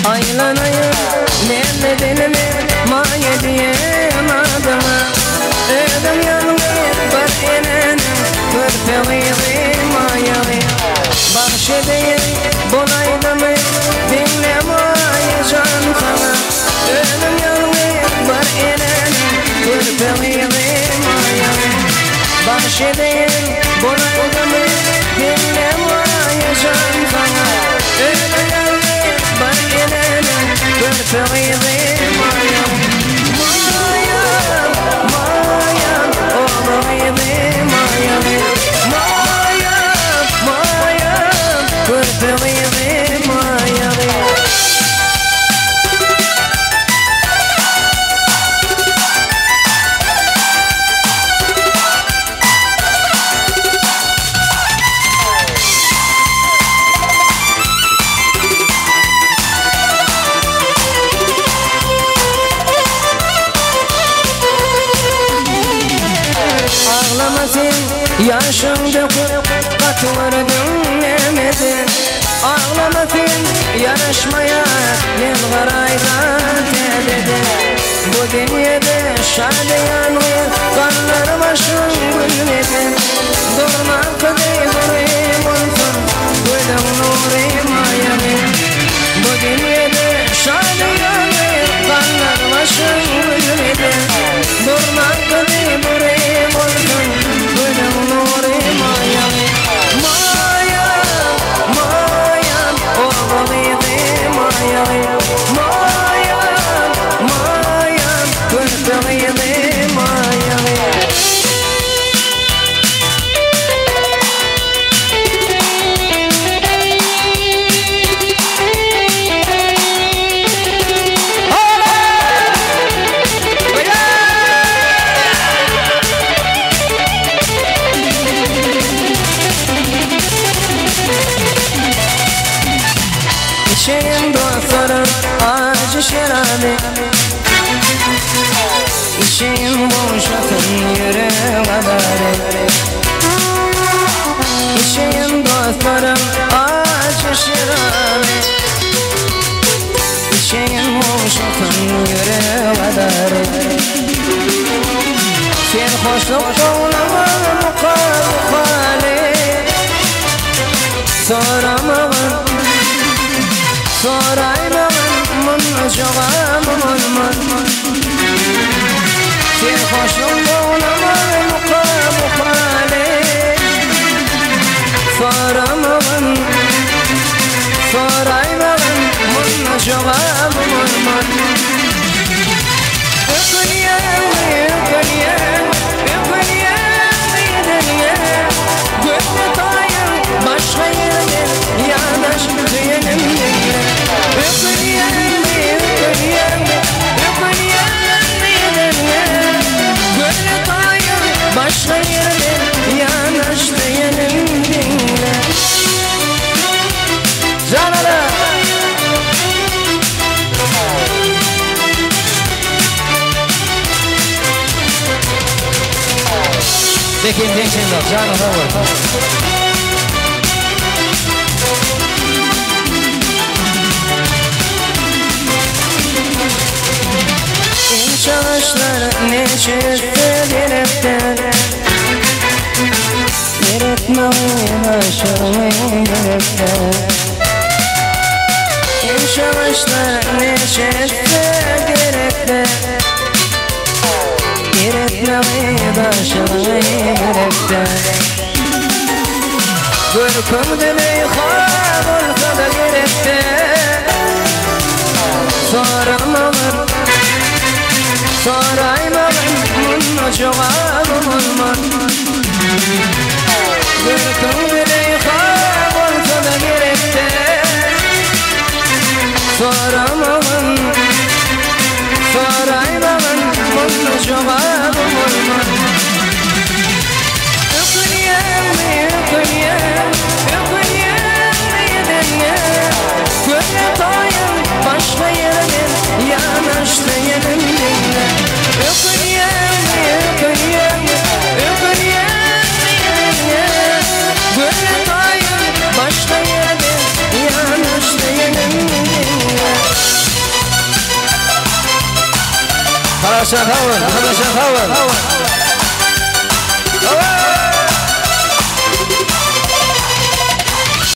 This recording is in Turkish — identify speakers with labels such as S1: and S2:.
S1: aylanayım demledinimi maya diyemedim. Ödüm yanmıyor bir enenim kırpılıydı mayalı. Bahşedeyim bulaydım dinlemayacağım sana. Ödüm yanmıyor bir enenim kırpılıydı mayalı. Bahşedeyim bulaydım dinlemayacağım sana. Ödüm yanmıyor bir enenim kırpılıydı mayalı. Mayam, mayam, oğluydu mayalı. Mayam, mayam, kırpılıydı mayalı. Yaşım döküp katları dinlemedin. Ağlamasın yarışmaya yılgaraydan tededin. Bu dünyada şadiyanlı kanlar başın gülmedin. Durma kıdı durayım olsun gülüm nurim ayağım. Bu dünyada şadiyanlı kanlar başın gülmedin. Durma kıdı durayım olsun gülüm nurim ayağım. Mayam, mayam, oğluydu mayağım. Mayam, mayam, kırpılıydı mayağım. İçeyim dostlarım acı şerabi. İçeyim boşasın yüreğe kadar. İçeyim dostlarım acı şerabi. İçeyim boşasın yüreğe kadar. Sen hoşluk doğlama mukali. Soramağın soraymanın mınacağım mınmın. Sen hoşum doğlamın mukali. Soramağın soraymanın mınacağım mınmın. Ökülyen, ökülyen, ökülyen dünya. Gönlü tayın başka yerde yanaş düğenim dinle. Ökülyen, ökülyen, ökülyen dünya. Gönlü tayın başka yerde yanaş düğenim dinle. Canara Peki dinçin canara var. Çalışlar ne çizdi direkten. Yeretmeyi başarmayı direkten. Çalışlar ne çizdi direkten. Yeretmeyi başarmayı direkten. Görküm demeyi kavursa da direkten. Soramağın soraymanın mınacağım mınmın. Görküm demeyi kavursa da direkten. Soramağın soraymanın mınacağım mınmın. Ökülyen, ökülyen, ökülyen هلا شيخ هون هلا شيخ هون